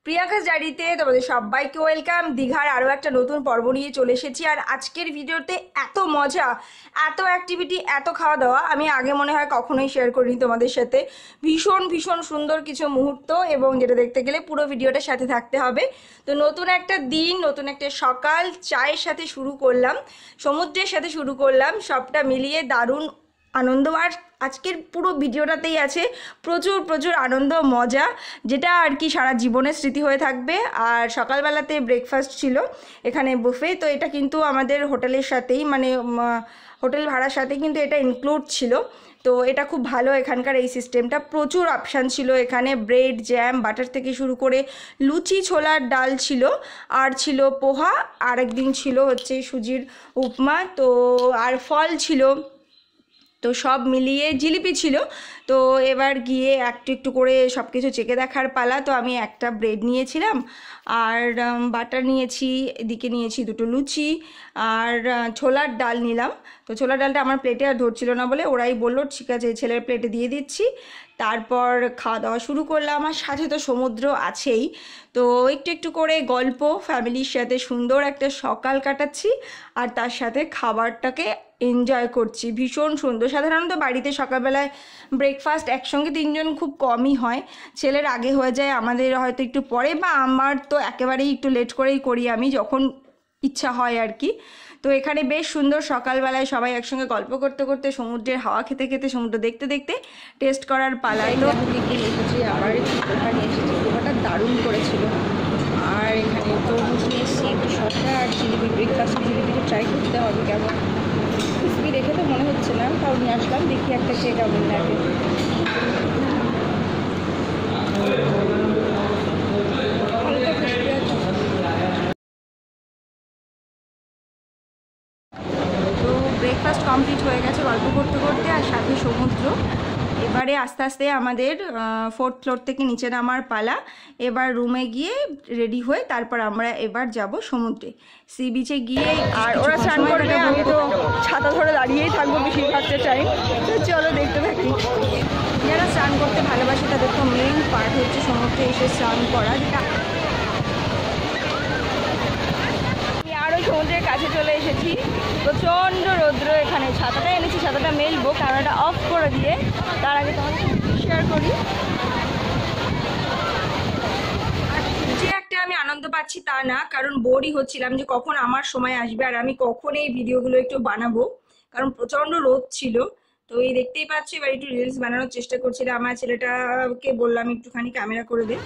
Priyanka's ডায়েরিতে তোমাদের সবাইকে ওয়েলকাম। দীঘার আরও একটা নতুন পর্ব নিয়ে চলে এসেছি। আর আজকের ভিডিওতে এত মজা, এত অ্যাক্টিভিটি, এত খাওয়া দাওয়া আমি আগে মনে হয় কখনোই শেয়ার করিনি তোমাদের সাথে। ভীষণ ভীষণ সুন্দর কিছু মুহূর্ত, এবং যেটা দেখতে গেলে পুরো ভিডিওটার সাথে থাকতে হবে। তো নতুন একটা দিন, নতুন একটা সকাল, চায়ের সাথে শুরু করলাম, সমুদ্রের সাথে শুরু করলাম, সবটা মিলিয়ে দারুণ আনন্দ। আর আজকের পুরো ভিডিওটাতেই আছে প্রচুর প্রচুর আনন্দ, মজা, যেটা আর কি সারা জীবনের স্মৃতি হয়ে থাকবে। আর সকালবেলাতে ব্রেকফাস্ট ছিল এখানে বুফে, তো এটা কিন্তু আমাদের হোটেলের সাথেই, মানে হোটেল ভাড়ার সাথে কিন্তু এটা ইনক্লুড ছিল। তো এটা খুব ভালো এখানকার এই সিস্টেমটা। প্রচুর অপশান ছিল এখানে, ব্রেড, জ্যাম, বাটার থেকে শুরু করে লুচি, ছোলার ডাল ছিল, আর ছিল পোহা, আর একদিন ছিল হচ্ছে সুজির উপমা, তো আর ফল ছিল, তো সব মিলিয়ে জিলিপি ছিল। তো এবার গিয়ে একটু একটু করে সব কিছু চেখে দেখার পালা। তো আমি একটা ব্রেড নিয়েছিলাম, আর বাটার নিয়েছি, এদিকে নিয়েছি দুটো লুচি, আর ছোলার ডাল নিলাম। তো ছোলার ডালটা আমার প্লেটে আর ধরছিল না বলে ওরাই বললো ঠিক আছে ছেলের প্লেটে দিয়ে দিচ্ছি। তারপর খাওয়া দাওয়া শুরু করলাম, আর সাথে তো সমুদ্র আছেই। তো একটু একটু করে গল্প, ফ্যামিলির সাথে সুন্দর একটা সকাল কাটাচ্ছি, আর তার সাথে খাবারটাকে এনজয় করছি। ভীষণ সুন্দর। সাধারণত বাড়িতে সকালবেলায় ব্রেকফাস্ট একসঙ্গে তিনজন খুব কমই হয়, ছেলের আগে হয়ে যায়, আমাদের হয়তো একটু পরে, বা আমার তো একেবারেই একটু লেট করেই করি আমি, যখন ইচ্ছা হয় আর কি। তো এখানে বেশ সুন্দর সকালবেলায় সবাই একসঙ্গে গল্প করতে করতে, সমুদ্রের হাওয়া খেতে খেতে, সমুদ্র দেখতে দেখতে টেস্ট করার পালায়। তো এসেছি আবার এখানে এসেছি, পোহাটা দারুণ করেছিল। আর এখানে তরমুজ নিয়ে এসেছি, একটু শসা আর জিলিপি, ব্রেকফাস্ট জিলিপিটা ট্রাই করতে হবে কেমন। ক্রিসপি দেখে তো মনে হচ্ছে না, তাও নিয়ে আসলাম, দেখি একটা খেয়ে কেমন লাগে। তো ব্রেকফাস্ট কমপ্লিট হয়ে গেছে গল্প করতে করতে, আর সাথে সমুদ্র। এবারে আস্তে আস্তে আমাদের 4th ফ্লোর থেকে নিচে নামার পালা। এবার রুমে গিয়ে রেডি হয়ে তারপর আমরা এবার যাব সমুদ্রে, সি বিচে গিয়ে। আর ওরা স্নান করবে, আমি তো ছাতা ধরে দাঁড়িয়েই থাকবো বেশিরভাগটা টাইম। তো চলো দেখতে থাকি। যারা স্নান করতে ভালোবাসে তাদের তো মেইন পার্ট হচ্ছে সমুদ্রে এসে স্নান করা। আরও সমুদ্রের কাছে চলে এসেছি, প্রচণ্ড রৌদ্র এখানে। ছাতাটা এনেছি, ছাতাটা মেলবো, ক্যামেরাটা অফ করে দিয়ে তার আগে তোমাদের শেয়ার করি যে একটা আমি আনন্দ পাচ্ছি তা না, কারণ বোরই হচ্ছিলাম যে কখন আমার সময় আসবে আর আমি কখন এই ভিডিওগুলো একটু বানাবো, কারণ প্রচণ্ড রোদ ছিল। তো এই দেখতেই পাচ্ছি, এবার একটু রিলস বানানোর চেষ্টা করছিলাম। আমার ছেলেটাকে বললাম একটুখানি ক্যামেরা করে দে।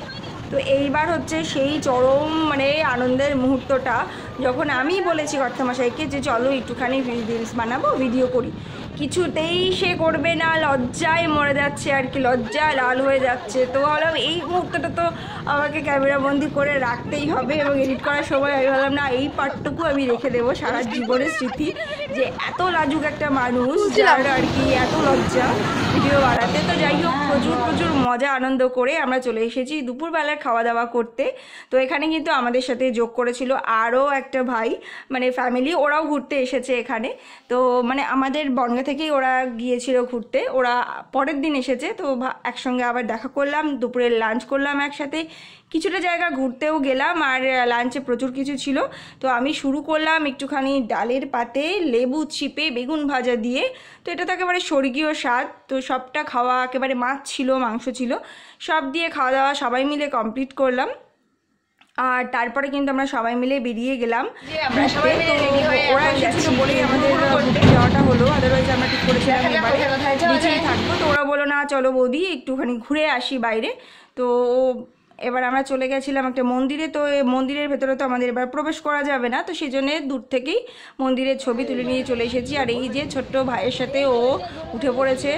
তো এইবার হচ্ছে সেই চরম মানে আনন্দের মুহূর্তটা, যখন আমি বলেছি কর্তামশাইকে যে চলো একটুখানি রিলস বানাবো, ভিডিও করি, কিছুতেই সে করবে না, লজ্জায় মরে যাচ্ছে আর কি, লজ্জায় লাল হয়ে যাচ্ছে। তো ভাবলাম এই মুহূর্তটা তো আমাকে ক্যামেরাবন্দি করে রাখতেই হবে, এবং এডিট করার সময় আমি ভাবলাম না, এই পার্টটুকু আমি রেখে দেবো সারা জীবনের স্মৃতি, যে এত লাজুক একটা মানুষ যার আর কি এত লজ্জা ভিডিও বানাতে। তো যাই হোক, প্রচুর প্রচুর মজা আনন্দ করে আমরা চলে এসেছি দুপুরবেলার খাওয়া দাওয়া করতে। তো এখানে কিন্তু আমাদের সাথে যোগ করেছিল আরও একটা ভাই, মানে ফ্যামিলি, ওরাও ঘুরতে এসেছে এখানে। তো মানে আমাদের বনগাঁ থেকেই ওরা গিয়েছিল ঘুরতে, ওরা পরের দিন এসেছে। তো একসঙ্গে আবার দেখা করলাম, দুপুরের লাঞ্চ করলাম একসাথে, কিছুটা জায়গা ঘুরতেও গেলাম, আর লাঞ্চে প্রচুর কিছু ছিল। তো আমি শুরু করলাম একটুখানি ডালের পাতে লেবু চিপে বেগুন ভাজা দিয়ে। তো এটা তো একেবারে স্বর্গীয় স্বাদ। তো সবটা খাওয়া, একেবারে মাছ ছিল, মাংস ছিল, সব দিয়ে খাওয়া দাওয়া সবাই মিলে কমপ্লিট করলাম। আর তারপরে কিন্তু আমরা সবাই মিলে বেরিয়ে গেলাম। ওরা এসেছিল বলেই আমাদের যাওয়াটা হলো, আদারওয়াইজ আমরা ঠিক করেছিলাম নিচেই থাকবো। তো ওরা বলো না চলো বৌদি একটুখানি ঘুরে আসি বাইরে। তো এবার আমরা চলে গেছিলাম একটা মন্দিরে। তো মন্দিরের ভেতরে তো আমাদের এবার প্রবেশ করা যাবে না, তো সেই জন্যে দূর থেকেই মন্দিরের ছবি তুলে নিয়ে চলে এসেছি। আর এই যে ছোট্ট ভাইয়ের সাথে ও উঠে পড়েছে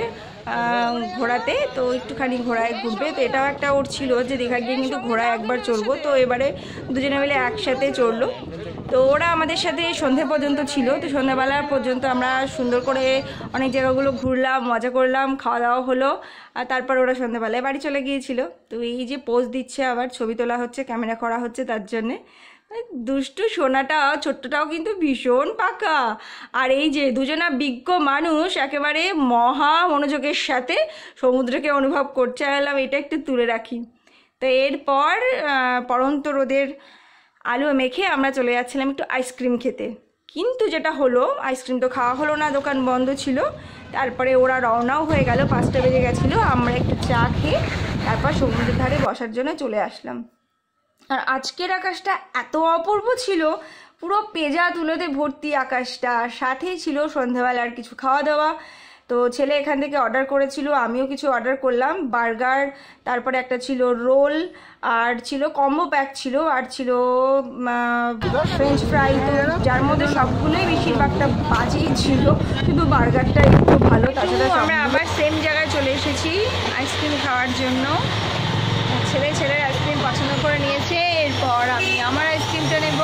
ঘোড়াতে, তো একটুখানি ঘোড়ায় ঘুরবে। তো এটাও একটা ওর ছিল যে দীঘা গিয়ে কিন্তু ঘোড়ায় একবার চড়বো। তো এবারে দুজনে মিলে একসাথে চড়লো। তো ওরা আমাদের সাথে সন্ধে পর্যন্ত ছিল। তো সন্ধ্যাবেলা পর্যন্ত আমরা সুন্দর করে অনেক জায়গাগুলো ঘুরলাম, মজা করলাম, খাওয়া দাওয়া হলো। আর তারপর ওরা সন্ধ্যাবেলায় বাড়ি চলে গিয়েছিল। তো এই যে পোজ দিচ্ছে, আবার ছবি তোলা হচ্ছে, ক্যামেরা করা হচ্ছে তার জন্যে। দুষ্টু সোনাটা ছোট্টটাও কিন্তু ভীষণ পাকা। আর এই যে দুজনা বিজ্ঞ মানুষ একেবারে মহা মনোযোগের সাথে সমুদ্রকে অনুভব করছে, এলাম এটা একটু তুলে রাখি। তো এরপর পড়ন্ত রোদের আলু মেখে আমরা চলে যাচ্ছিলাম একটু আইসক্রিম খেতে। কিন্তু যেটা হলো, আইসক্রিম তো খাওয়া হলো না, দোকান বন্ধ ছিল। তারপরে ওরা রওনাও হয়ে গেল, 5টা বেজে গেছিলো। আমরা একটু চা খেয়ে তারপর সমুদ্রের ধারে বসার জন্য চলে আসলাম। আর আজকের আকাশটা এত অপূর্ব ছিল, পুরো পেঁজা তুলোতে ভর্তি আকাশটা। আর সাথেই ছিল সন্ধ্যাবেলার কিছু খাওয়া দাওয়া। তো ছেলে এখান থেকে অর্ডার করেছিল, আমিও কিছু অর্ডার করলাম, বার্গার, তারপরে একটা ছিল রোল, আর ছিল কম্বো প্যাক ছিল, আর ছিল ফ্রেঞ্চ ফ্রাই। তো যার মধ্যে সবগুলোই বেশিরভাগটা বাজেই ছিল, শুধু বার্গারটা একটু ভালো। তাছাড়া আমরা আবার সেম জায়গায় চলে এসেছি আইসক্রিম খাওয়ার জন্য। ছেলের আইসক্রিম পছন্দ করে নিয়েছে। এরপর আমি আমার আইসক্রিমটা নেব।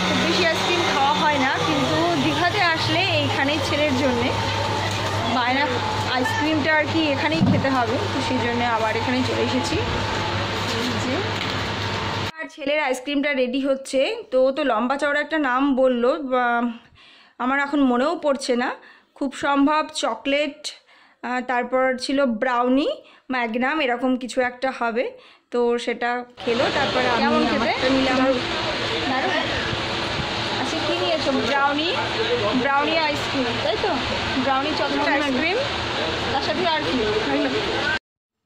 খুব বেশি আইসক্রিম খাওয়া হয় না, কিন্তু দীঘাতে আসলে এইখানেই ছেলের জন্যে বায়না, আইসক্রিমটা আর কি এখানেই খেতে হবে, তো সেই জন্য আবার এখানেই চলে এসেছি। আর ছেলের আইসক্রিমটা রেডি হচ্ছে। তো ও তো লম্বা চওড়া একটা নাম বললো, আমার এখন মনেও পড়ছে না, খুব সম্ভব চকলেট, তারপর ছিল ব্রাউনি, ম্যাগনাম, এরকম কিছু একটা হবে। তো সেটা খেলো। তারপরে আমি আমারটা নিলাম। আচ্ছা, কী নিয়েছো? ব্রাউনি আইসক্রিম, তাই তো? ব্রাউনি চকলেট আইসক্রিম, তার সাথে আর কি?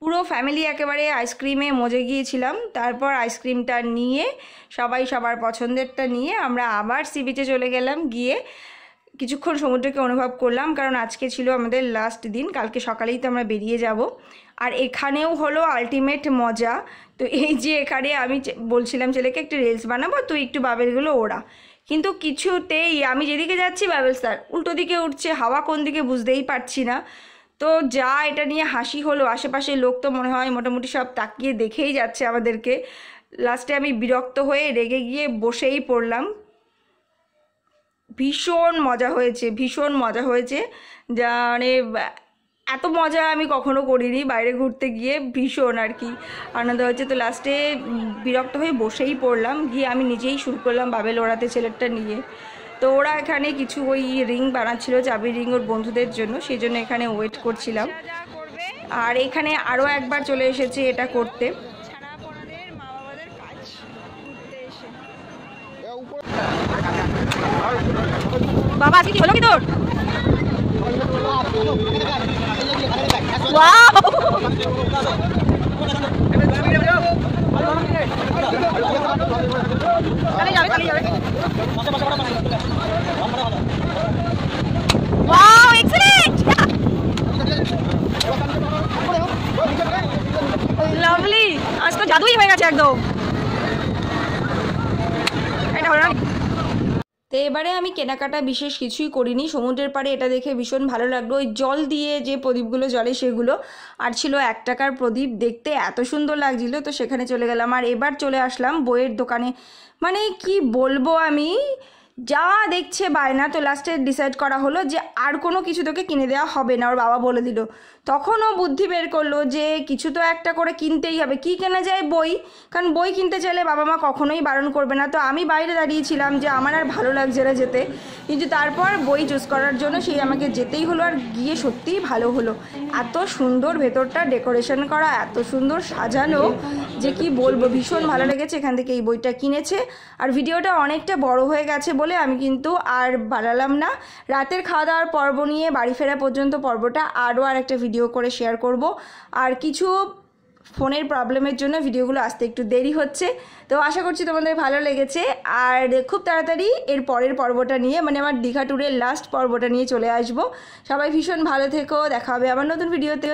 পুরো ফ্যামিলি একেবারে আইসক্রিমে মজে গিয়েছিলাম। তারপর আইসক্রিমটা নিয়ে সবাই সবার পছন্দেরটা নিয়ে আমরা আবার সি বিচে চলে গেলাম। গিয়ে কিছুক্ষণ সমুদ্রকে অনুভব করলাম, কারণ আজকে ছিল আমাদের লাস্ট দিন, কালকে সকালেই তো আমরা বেরিয়ে যাব। আর এখানেও হলো আলটিমেট মজা। তো এই যে এখানে আমি বলছিলাম ছেলেকে একটু রিলস বানাবো, তুই একটু বাবেলগুলো ওড়া, কিন্তু কিছুতেই আমি যেদিকে যাচ্ছি বাবেল স্যার উল্টো দিকে উঠছে, হাওয়া কোন দিকে বুঝতেই পারছি না। তো যা এটা নিয়ে হাসি হলো, আশেপাশের লোক তো মনে হয় মোটামুটি সব তাকিয়ে দেখেই যাচ্ছে আমাদেরকে। লাস্টে আমি বিরক্ত হয়ে রেগে গিয়ে বসেই পড়লাম। ভীষণ মজা হয়েছে, যা মানে এত মজা আমি কখনো করিনি বাইরে ঘুরতে গিয়ে, ভীষণ আর কি আনন্দ হচ্ছে। তো লাস্টে বিরক্ত হয়ে বসেই পড়লাম, গিয়ে আমি নিজেই শুরু করলাম বাবেল ওড়াতে ছেলেরটা নিয়ে। তো ওরা এখানে কিছু ওই রিং বানাচ্ছিল, চাবি রিং, ওর বন্ধুদের জন্য, সেই জন্য এখানে ওয়েট করছিলাম। আর এখানে আরও একবার চলে এসেছে এটা করতে। বাবা আজকে কি হলো কি তোর? লাভলি, আজ তো জাদুই হয়ে গেছে একদম। এটা হলো না। তো এবারে আমি কেনাকাটা বিশেষ কিছুই করিনি, সমুদ্রের পাড়ে এটা দেখে ভীষণ ভালো লাগলো। ওই জল দিয়ে যে প্রদীপগুলো জ্বলে সেগুলো, আর ছিল 1 টাকার প্রদীপ, দেখতে এত সুন্দর লাগছিল। তো সেখানে চলে গেলাম। আর এবার চলে আসলাম বইয়ের দোকানে। মানে কি বলবো, আমি যা দেখছে বায়না। তো লাস্টে ডিসাইড করা হলো যে আর কোনো কিছু তোকে কিনে দেওয়া হবে না, ওর বাবা বলে দিল। তখনও বুদ্ধি বের করলো যে কিছু তো একটা করে কিনতেই হবে। কি কেনা যায়? বই, কারণ বই কিনতে চাইলে বাবা মা কখনোই বারণ করবে না। তো আমি বাইরে দাঁড়িয়েছিলাম যে আমার আর ভালো লাগছে না যেতে, কিন্তু তারপর বই চুজ করার জন্য সেই আমাকে যেতেই হলো। আর গিয়ে সত্যিই ভালো হলো, এত সুন্দর ভেতরটা ডেকোরেশন করা, এত সুন্দর সাজানো যে কি বলবো, ভীষণ ভালো লেগেছে। এখান থেকে এই বইটা কিনেছে। আর ভিডিওটা অনেকটা বড় হয়ে গেছে বলে আমি কিন্তু আর বাড়ালাম না। রাতের খাওয়া দাওয়ার পর্ব নিয়ে বাড়ি ফেরা পর্যন্ত পর্বটা আরও একটা ভিডিও করে শেয়ার করব। আর কিছু ফোনের প্রবলেমের জন্য ভিডিওগুলো আসতে একটু দেরি হচ্ছে। তো আশা করছি তোমাদের ভালো লেগেছে। আর খুব তাড়াতাড়ি এর পরের পর্বটা নিয়ে, মানে আমার দীঘা ট্যুরের লাস্ট পর্বটা নিয়ে চলে আসবো। সবাই ভীষণ ভালো থেকো, দেখা হবে আবার নতুন ভিডিওতে।